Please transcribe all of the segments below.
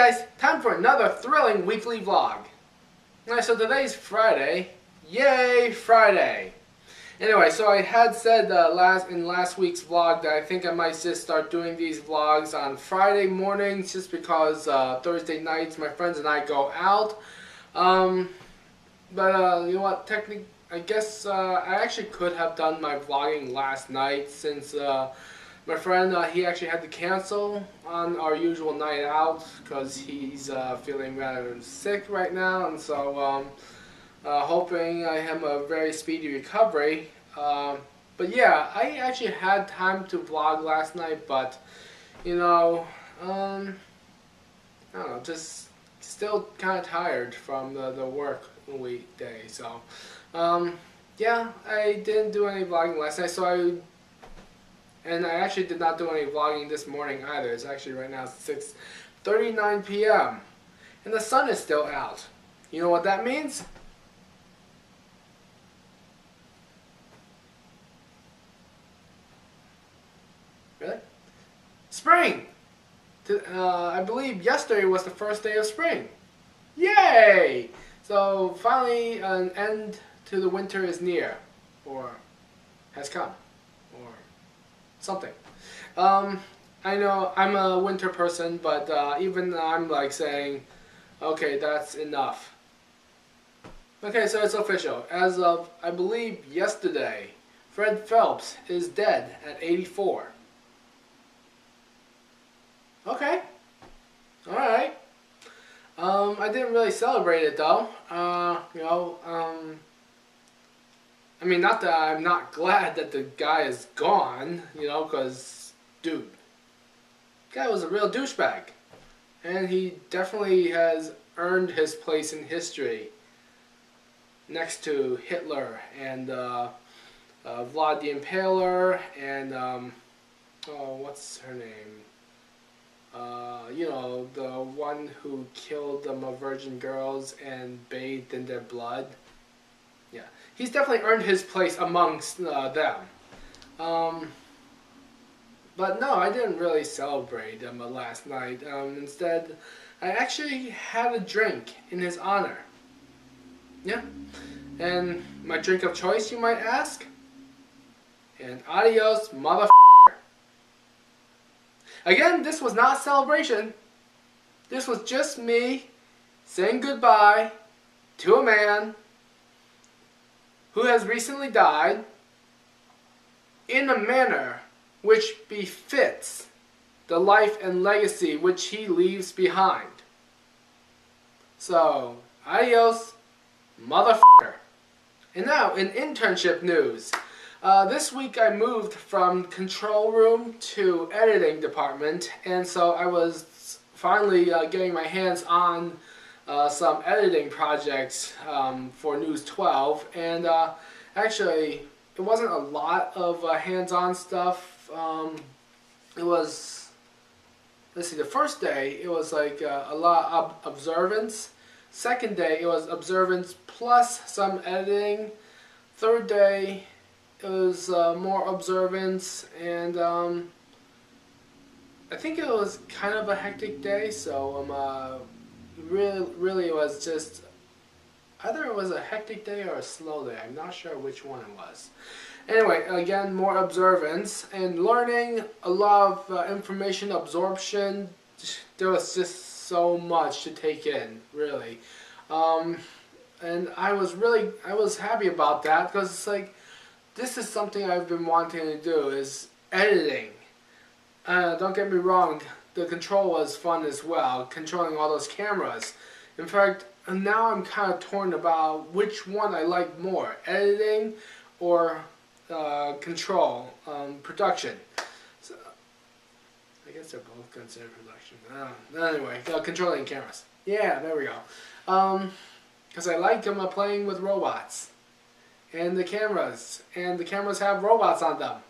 guys, time for another thrilling weekly vlog. Alright, so today's Friday. Yay, Friday! Anyway, so I had said in last week's vlog that I think I might just start doing these vlogs on Friday mornings just because Thursday nights my friends and I go out. But you know what, technically, I guess I actually could have done my vlogging last night since my friend, he actually had to cancel on our usual night out because he's feeling rather sick right now, and so hoping I have a very speedy recovery. But yeah, I actually had time to vlog last night, but you know, I don't know, just still kind of tired from the work weekday. So yeah, I didn't do any vlogging last night, and I actually did not do any vlogging this morning either. It's actually right now 6:39 p.m. and the sun is still out. You know what that means? Really? Spring! I believe yesterday was the first day of spring. Yay! So finally an end to the winter is near, or has come, or something. I know I'm a winter person, but even I'm like saying, okay, that's enough. Okay, so it's official. As of, I believe, yesterday, Fred Phelps is dead at 84. Okay. Alright. I didn't really celebrate it though. I mean, not that I'm not glad that the guy is gone, you know, because, dude, the guy was a real douchebag. And he definitely has earned his place in history next to Hitler and Vlad the Impaler and, oh, what's her name? You know, the one who killed the virgin girls and bathed in their blood. Yeah, he's definitely earned his place amongst them. But no, I didn't really celebrate last night. Instead, I actually had a drink in his honor. Yeah, and my drink of choice, you might ask? And Adios, motherfucker. Again, this was not a celebration. This was just me saying goodbye to a man who has recently died in a manner which befits the life and legacy which he leaves behind. So, adios, motherfucker. And now, in internship news. This week I moved from control room to editing department, and so I was finally getting my hands on some editing projects for News 12, and actually it wasn't a lot of hands-on stuff. It was, let's see, the first day it was like a lot of observance. Second day it was observance plus some editing. Third day it was more observance, and I think it was kind of a hectic day, so really it was just, either it was a hectic day or a slow day. I'm not sure which one it was. Anyway, again, more observance and learning, a lot of information absorption. There was just so much to take in, really. And I was happy about that, because it's like, this is something I've been wanting to do, is editing. Don't get me wrong, the control was fun as well, controlling all those cameras. In fact, now I'm kind of torn about which one I like more, editing or control, production. So, I guess they're both considered production. Anyway, controlling cameras. Yeah, there we go. Because I like playing with robots. And the cameras have robots on them.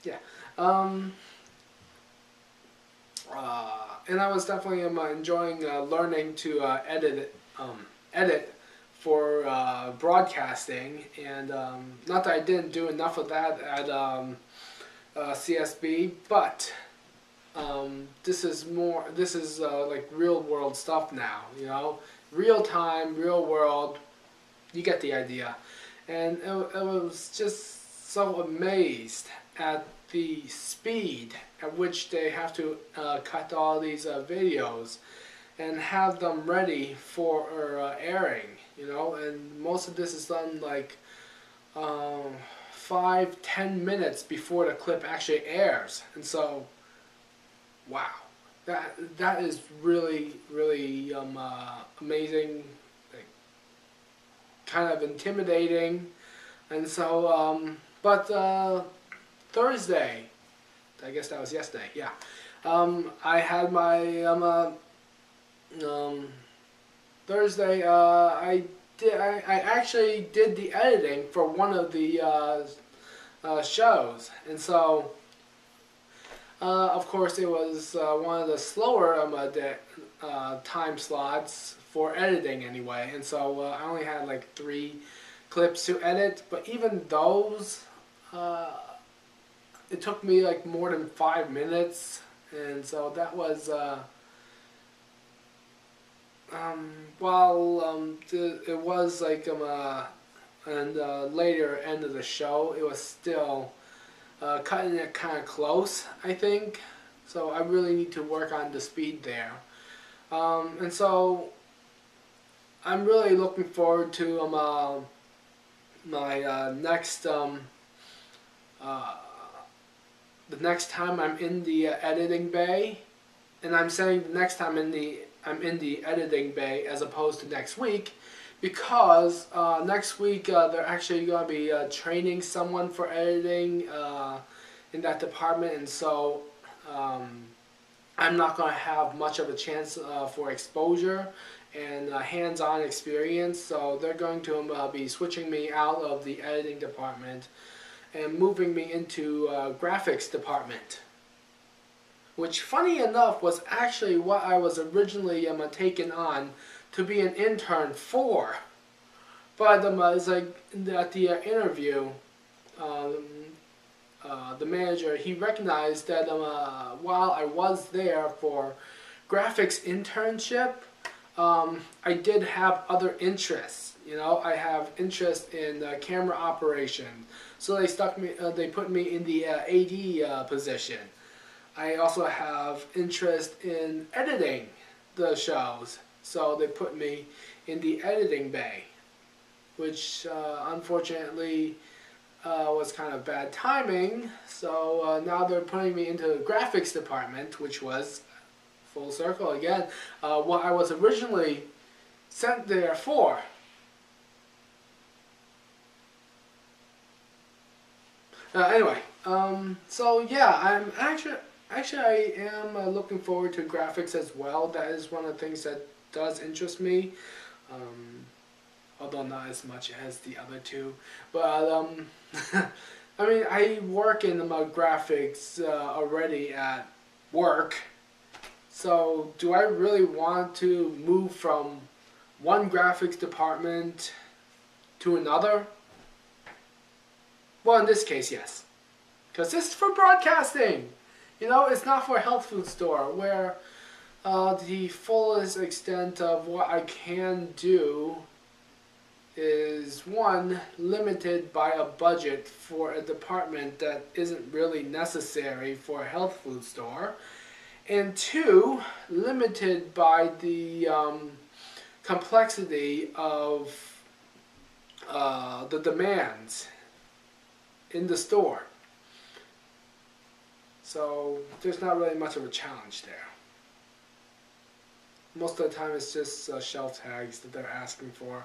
Yeah. And I was definitely enjoying learning to edit for broadcasting, and not that I didn't do enough of that at CSB, but This is like real world stuff now, you know, real time, real world. You get the idea. And it was just so amazed at the speed at which they have to cut all these videos and have them ready for airing, you know. And most of this is done like 5-10 minutes before the clip actually airs. And so, wow, that is really amazing, like, kind of intimidating. And so but Thursday, I guess that was yesterday, yeah, I had my Thursday, I actually did the editing for one of the shows. And so of course it was one of the slower time slots for editing anyway. And so I only had like 3 clips to edit, but even those it took me like more than 5 minutes. And so that was it was like and later end of the show, it was still cutting it kind of close, I think. So I really need to work on the speed there. And so I'm really looking forward to my next the next time I'm in the editing bay. And I'm saying the next time I'm in the editing bay as opposed to next week, because next week they're actually going to be training someone for editing in that department. And so I'm not going to have much of a chance for exposure and hands-on experience. So they're going to be switching me out of the editing department and moving me into graphics department, which, funny enough, was actually what I was originally taken on to be an intern for. But it's like at the interview, the manager, he recognized that while I was there for graphics internship, I did have other interests. You know, I have interest in camera operation, so they put me in the AD position. I also have interest in editing the shows, so they put me in the editing bay, which unfortunately was kind of bad timing. So now they're putting me into the graphics department, which was full circle again, what I was originally sent there for. Anyway, so yeah, I'm actually I am looking forward to graphics as well. That is one of the things that does interest me, although not as much as the other two. But I mean, I work in graphics already at work. So do I really want to move from one graphics department to another? Well, in this case, yes, because this is for broadcasting. You know, it's not for a health food store where the fullest extent of what I can do is, one, limited by a budget for a department that isn't really necessary for a health food store, and two, limited by the complexity of the demands in the store. So there's not really much of a challenge there. Most of the time it's just shelf tags that they're asking for,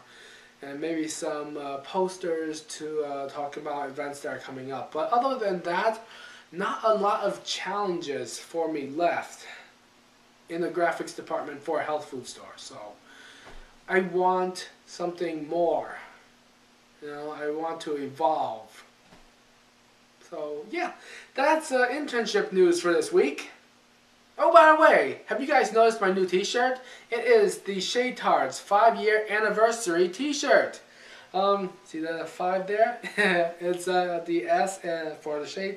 and maybe some posters to talk about events that are coming up. But other than that, not a lot of challenges for me left in the graphics department for a health food store. So I want something more. You know, I want to evolve. So yeah, that's internship news for this week. Oh, by the way, have you guys noticed my new t-shirt? It is the Shay 5-year anniversary t-shirt. See the 5 there? It's the S for the Shay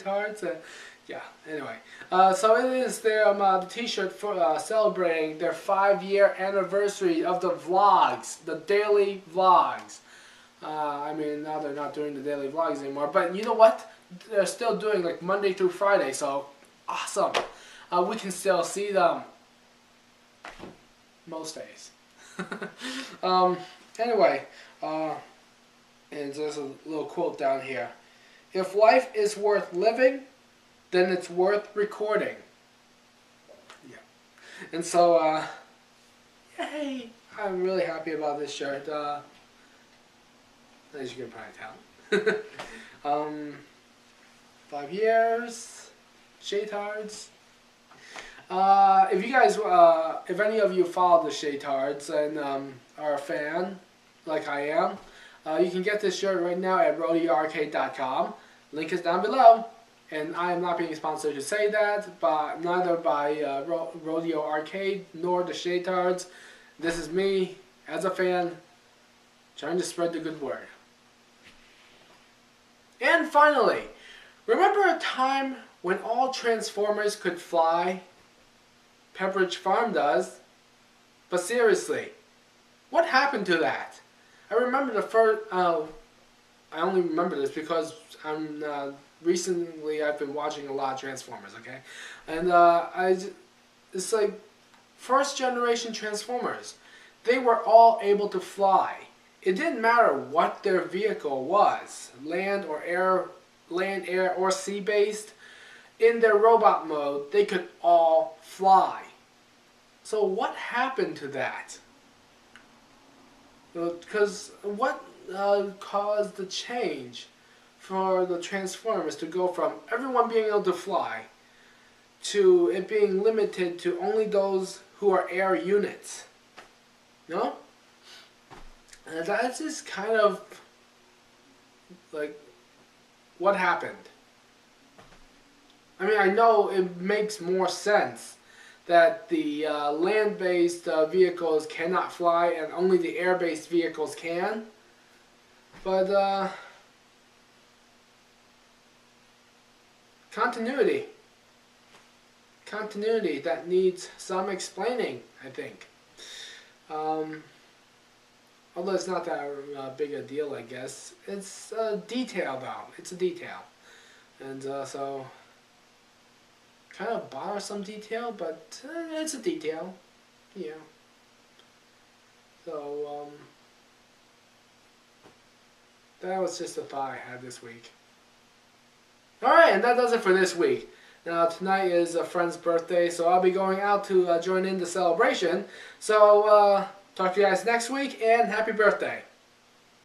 Yeah. Anyway, so it is the T-shirt for celebrating their 5-year anniversary of the vlogs, the daily vlogs. I mean, now they're not doing the daily vlogs anymore, but you know what? They're still doing like Monday through Friday, so awesome. We can still see them most days. Anyway, and there's a little quote down here. If life is worth living, then it's worth recording. Yeah. And so, yay! I'm really happy about this shirt. As you can probably tell. 5 years. Shaytards. If you guys, if any of you follow the Shaytards and are a fan, like I am, you can get this shirt right now at rodeoarcade.com. Link is down below. And I am not being sponsored to say that, but neither by Rodeo Arcade nor the Shaytards. This is me, as a fan, trying to spread the good word. And finally, remember a time when all Transformers could fly? Pepperidge Farm does. But seriously, what happened to that? I remember the first... I only remember this because recently I've been watching a lot of Transformers, okay? And it's like first generation Transformers. They were all able to fly. It didn't matter what their vehicle was, land, air, or sea based. In their robot mode, they could all fly. So what happened to that? Because what caused the change for the Transformers to go from everyone being able to fly to it being limited to only those who are air units? No? And that's just kind of like what happened. I mean, I know it makes more sense that the land-based vehicles cannot fly and only the air-based vehicles can. But continuity that needs some explaining, I think. Although it's not that big a deal, I guess. It's a detail, though. It's a detail. And so, kind of bothersome detail, but it's a detail. Yeah. So, that was just a thought I had this week. Alright, and that does it for this week. Now, tonight is a friend's birthday, so I'll be going out to join in the celebration. So, talk to you guys next week, and happy birthday.